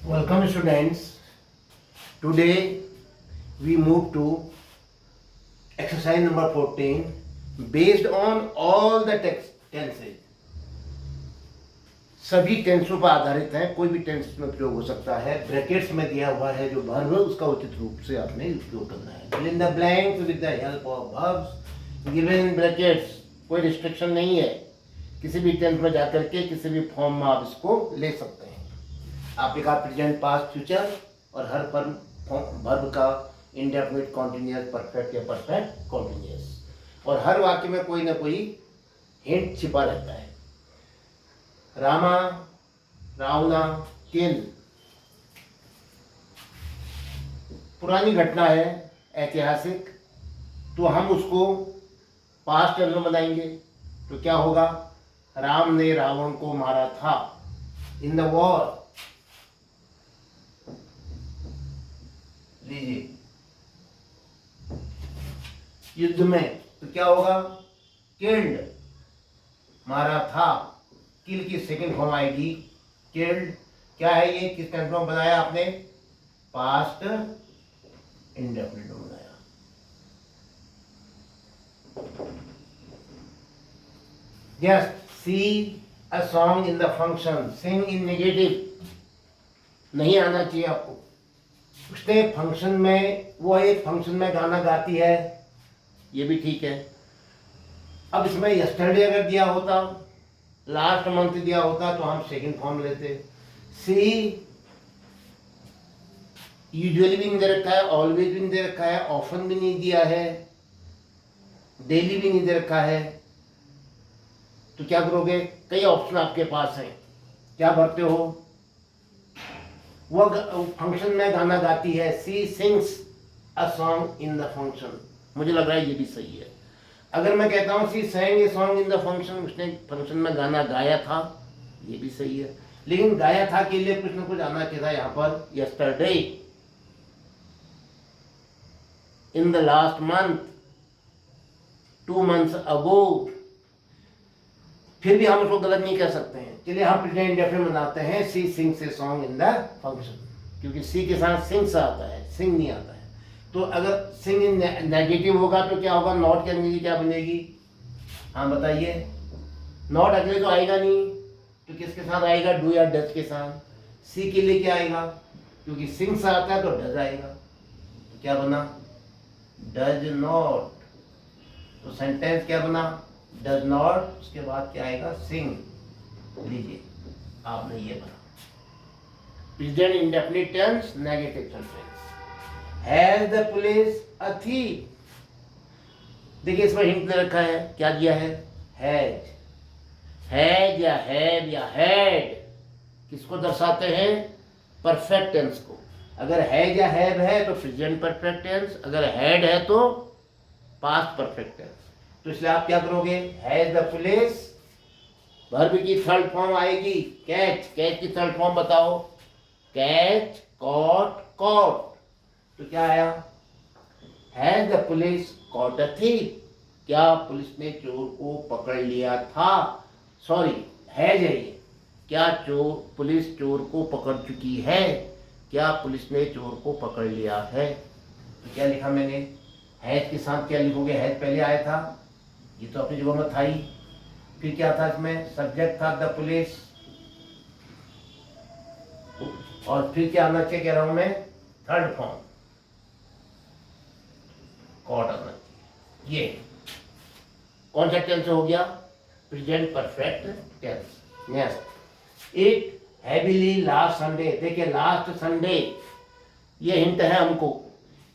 Welcome students. Today we move to exercise number 14 based on all the tenses. सभी टेंसों पर आधारित हैं, कोई भी टेंस में प्रयोग हो सकता है। ब्रैकेट्स में दिया हुआ है जो वर्ब है उसका उचित रूप से आपने उपयोग करना है। Fill in the blanks with the help of verbs given in brackets. कोई रिस्ट्रिक्शन नहीं है, किसी भी टेंस में जाकर के किसी भी फॉर्म में आप इसको ले सकते हैं। आपके कहा प्रेजेंट, पास्ट, फ्यूचर और हर वर्ब का इंडेफिनिट, कॉन्टिन्यूअस, परफेक्ट या परफेक्ट कॉन्टिन्यूअस, और हर वाक्य में कोई ना कोई हिंट छिपा रहता है। रामा, रावणा, किल पुरानी घटना है, ऐतिहासिक, तो हम उसको पास्ट टेंस में बनाएंगे। तो क्या होगा? राम ने रावण को मारा था। इन द वॉर, लीजिए, युद्ध में, तो क्या होगा? किल्ड, मारा था। किल की सेकंड फॉर्म आएगी किल्ड। क्या है ये? किस टेंस में बनाया आपने? पास्ट इंडेफिनिट में बनाया। Yes, see a song in the function. Sing in negative नहीं आना चाहिए आपको। उसने फंक्शन में, वो एक फंक्शन में गाना गाती है, ये भी ठीक है। अब इसमें यस्टरडे अगर दिया होता, लास्ट मंथ दिया होता, तो हम सेकंड फॉर्म लेते। सी यूजुअली भी नहीं दे रखा है, ऑलवेज भी नहीं दे रखा है, ऑफन भी नहीं दिया है, डेली भी नहीं दे रखा है। तो क्या करोगे? कई ऑप्शन आपके पास हैं, क्या भरते हो? वह फंक्शन में गाना गाती है। She sings a song in the function, मुझे लग रहा है ये भी सही है। अगर मैं कहता हूँ सी sang a song in the function, उसने फंक्शन में गाना गाया था, ये भी सही है। लेकिन गाया था के लिए कुछ ना कुछ आना चाहिए था यहाँ पर। Yesterday, in the last month, 2 months अगो। फिर भी हम उसको गलत नहीं कह सकते हैं। चलिए हम प्रेजेंट इंडेफिनिट बनाते हैं। She sings a song in the function, क्योंकि सी के साथ सिंग्स आता है, सिंग नहीं आता है। तो अगर सिंग इन नेगेटिव होगा तो क्या होगा? नॉट की अंग्रेजी क्या बनेगी? हाँ बताइए। नॉट अगले तो आएगा नहीं, तो किसके साथ आएगा? डू या डज के साथ। सी के लिए क्या आएगा? क्योंकि सिंग्स आता है तो डज आएगा। तो क्या बना? Does not. तो सेंटेंस क्या बना? डज नॉट, उसके बाद क्या आएगा? सिंग। लीजिए, आपने ये बना present indefinite tense, negative sentence. Has the police a thief? देखिए इसमें हिंट दे रखा है, क्या दिया है? हैज। हैज या हैव या हैड किसको दर्शाते हैं? परफेक्ट टेंस को। अगर हैज या हैव है तो प्रेजेंट परफेक्ट टेंस, अगर हैड है तो पास्ट परफेक्ट टेंस। तो इसलिए आप क्या करोगे? हैज द पुलिस, वर्ब की थर्ड फॉर्म आएगी कैच। कैच की थर्ड फॉर्म बताओ? Catch, caught, caught. तो क्या आया? Has the police caught a thief? क्या पुलिस ने चोर को पकड़ लिया था? सॉरी, हैज है ये। क्या पुलिस चोर को पकड़ चुकी है? क्या पुलिस ने चोर को पकड़ लिया है? तो क्या लिखा मैंने? हैज के साथ क्या लिखोगे? हैज पहले आया था, ये तो अपनी जगह में था ही। फिर क्या था इसमें? सब्जेक्ट था द पुलिस, और फिर क्या आना चाहिए कह रहा हूं मैं? थर्ड फॉर्म, कॉट आना चाहिए। ये कौन सा टेंस हो गया? Present perfect tense. Next, it heavily last Sunday. देखिए लास्ट संडे, ये हिंट है हमको।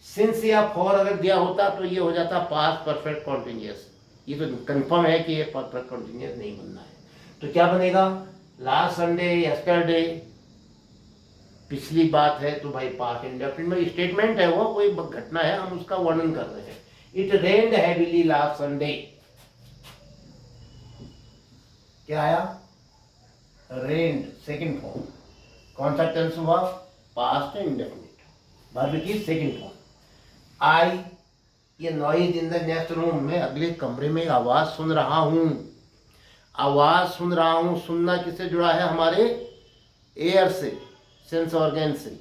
सिंस या फॉर अगर दिया होता तो ये हो जाता पास्ट परफेक्ट कॉन्टिन्यूअस। ये तो कंफर्म है कि ये परफेक्ट कॉन्टिन्यूअस नहीं बनना है। तो क्या बनेगा? लास्ट संडे, यस्टरडे पिछली बात है, तो भाई पास्ट इंडेफिनिट में स्टेटमेंट है, वो कोई घटना है, हम उसका वर्णन कर रहे हैं। It rained heavily last Sunday, क्या आया? रेन्ड, सेकंड फॉर्म। कौन सा टेंस हुआ? पास्ट इंडेफिनिट, वर्ब की सेकंड फॉर्म। आई, ये noise in the next room, में अगले कमरे में आवाज सुन रहा हूं। आवाज सुन रहा हूं, सुनना किससे जुड़ा है? हमारे एयर से। सेंस ऑर्गन से।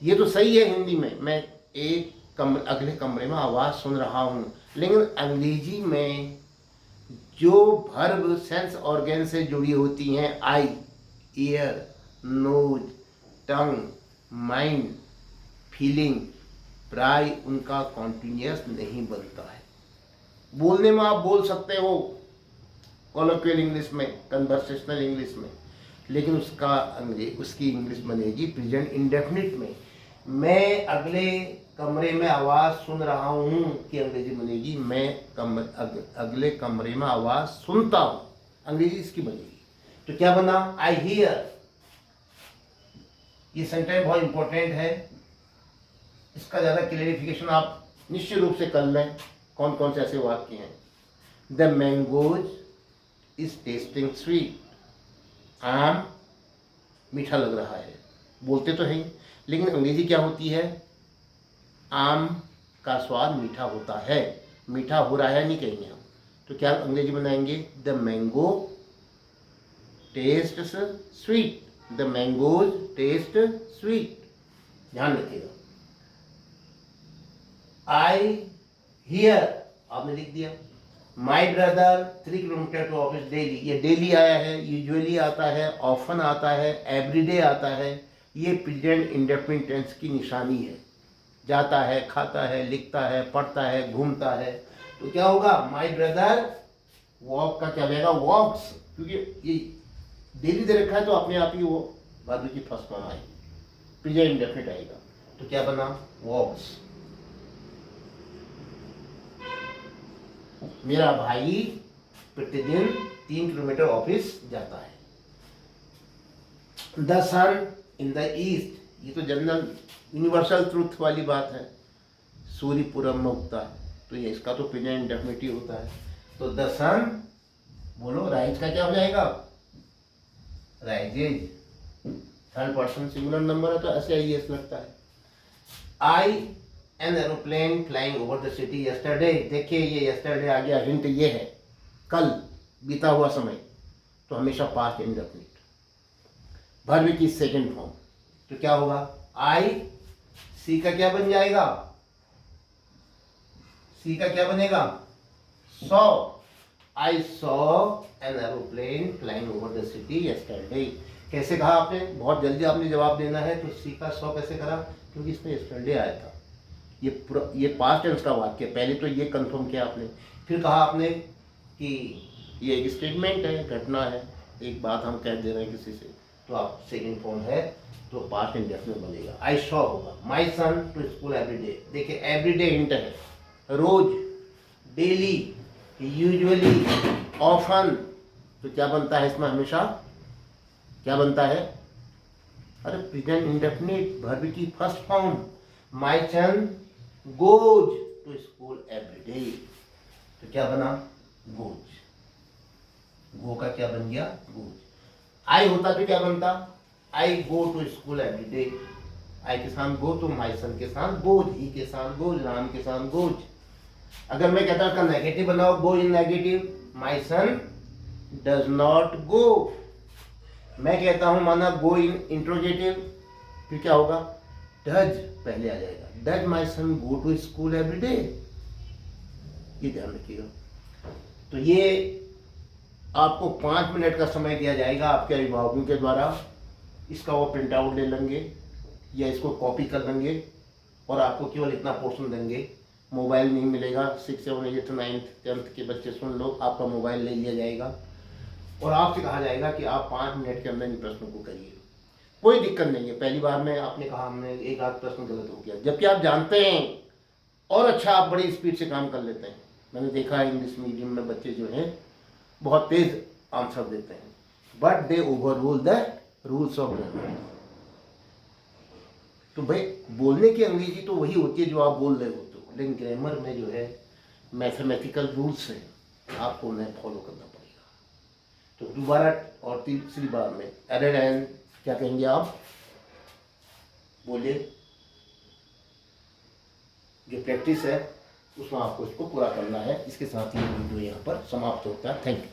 ये तो सही है हिंदी में, मैं एक अगले कमरे में आवाज़ सुन रहा हूँ, लेकिन अंग्रेजी में जो वर्ब सेंस ऑर्गन से जुड़ी होती हैं, आई, ईयर, नोज, टंग, माइंड, फीलिंग, प्राय उनका कॉन्टिन्यूस नहीं बनता है। बोलने में आप बोल सकते हो कॉलोक्वियल इंग्लिश में, कन्वर्सेशनल इंग्लिश में, लेकिन उसकी इंग्लिश बनेगी प्रेजेंट इंडेफिनिट में। मैं अगले कमरे में आवाज़ सुन रहा हूँ कि अंग्रेजी बनेगी मैं अगले कमरे में आवाज़ सुनता हूँ, अंग्रेजी इसकी बनेगी। तो क्या बना? I hear. ये सेंटेंस बहुत इंपॉर्टेंट है, इसका ज़्यादा क्लेरिफिकेशन आप निश्चित रूप से कर लें। कौन कौन से ऐसे वाक्य हैं? The mangoes is testing sweet. आम मीठा लग रहा है, बोलते तो हैं, लेकिन अंग्रेजी क्या होती है? आम का स्वाद मीठा होता है, मीठा हो रहा है नहीं कहेंगे हम, तो क्या अंग्रेजी बनाएंगे? The mango taste sweet. The mangoes taste sweet, ध्यान रखिएगा। आई हियर आपने लिख दिया। My brother 3 kilometre to office daily, ये डेली आया है, यूजुअली आता है, ऑफन आता है, एवरीडे आता है। ये प्रेजेंट इंडेफिनिट टेंस की निशानी है। जाता है, खाता है, लिखता है, पढ़ता है, घूमता है। तो क्या होगा? माई ब्रदर वॉक का क्या बनेगा? वॉक्स, क्योंकि ये डेली दे रखा है तो अपने आप ही वो वर्ब की फर्स्ट फॉर्म आएगी, प्रेजेंट इंडेफिनिट आएगा। तो क्या बना? वॉक्स। मेरा भाई प्रतिदिन 3 किलोमीटर ऑफिस जाता है। The sun in the east, ये तो जनरल यूनिवर्सल ट्रूथ वाली बात है, सूर्य पूरब में उगता है, तो ये इसका तो प्रेजेंट इंडेफिनिट होता है। तो द सन, बोलो राइज का क्या हो जाएगा? Rises, third person singular number है तो ऐसे आई एस लगता है। I an aeroplane flying over the city yesterday, देखिए ये यस्टरडे आ गया, हिंट ये है कल, बीता हुआ समय, तो हमेशा पास्ट इंडेफिनिट, वर्ब की सेकंड फॉर्म। तो क्या होगा? आई, सी का क्या बन जाएगा? सी का क्या बनेगा? Saw. I saw an aeroplane flying over the city yesterday. कैसे कहा आपने? बहुत जल्दी आपने जवाब देना है, तो सी का सॉ कैसे करा? क्योंकि इसमें यस्टरडे आया था। ये पास्ट टेंस का वाक्य, पहले तो ये कंफर्म किया आपने, फिर कहा आपने कि ये एक स्टेटमेंट है, घटना है, एक बात हम कह दे रहे हैं किसी से, तो आप सेकंड फॉर्म है तो पास्ट इंडेफिनिट बनेगा। आई सॉ होगा। माई सन टू स्कूल एवरीडे, देखिए एवरीडे हिंट है, रोज, डेली, यूजुअली, ऑफन, तो क्या बनता है इसमें? हमेशा क्या बनता है? अरे प्रेजेंट इंडेफिनिट, वर्ब की first form. My son goes to school every day, तो क्या बना? गोज। गो का क्या बन गया? गोज। आई होता तो क्या बनता? आई गो टू स्कूल एवरीडे। आई के साथ गो, तो माई सन के साथ गोज, ही के साथ गोज, राम के साथ गोज। अगर मैं कहता हूं नेगेटिव बनाओ, go in negative, my son does not go. मैं कहता हूं माना गो इन इंट्रोगेटिव, फिर क्या होगा? डज पहले आ जाएगा, does my son go to school every day, ये ध्यान रखिएगा। तो ये आपको 5 मिनट का समय दिया जाएगा आपके अभिभावकों के द्वारा, इसका वो प्रिंट आउट ले लेंगे या इसको कॉपी कर लेंगे और आपको केवल इतना पोर्शन देंगे। मोबाइल नहीं मिलेगा, 6, 7, 8, 9, 10th के बच्चे सुन लो, आपका मोबाइल ले लिया जाएगा और आपसे कहा जाएगा कि आप 5 मिनट के अंदर इन प्रश्नों को करिए। कोई दिक्कत नहीं है, पहली बार में आपने कहा हमने एक आध प्रश्न गलत हो गया, जबकि आप जानते हैं और अच्छा आप बड़ी स्पीड से काम कर लेते हैं। मैंने देखा है इंग्लिश मीडियम में बच्चे जो हैं बहुत तेज आंसर देते हैं, but they over rule the rules of grammar. तो भाई बोलने की अंग्रेजी तो वही होती है जो आप बोल रहे हो, तो लेकिन ग्रामर में जो है मैथमेटिकल रूल्स हैं, आपको उन्हें फॉलो करना पड़ेगा। तो दोबारा और तीसरी बार में एरर एंड क्या कहेंगे आप? बोलिए। जो प्रैक्टिस है उसमें आपको इसको पूरा करना है। इसके साथ ही वीडियो यहाँ पर समाप्त होता है। Thank you.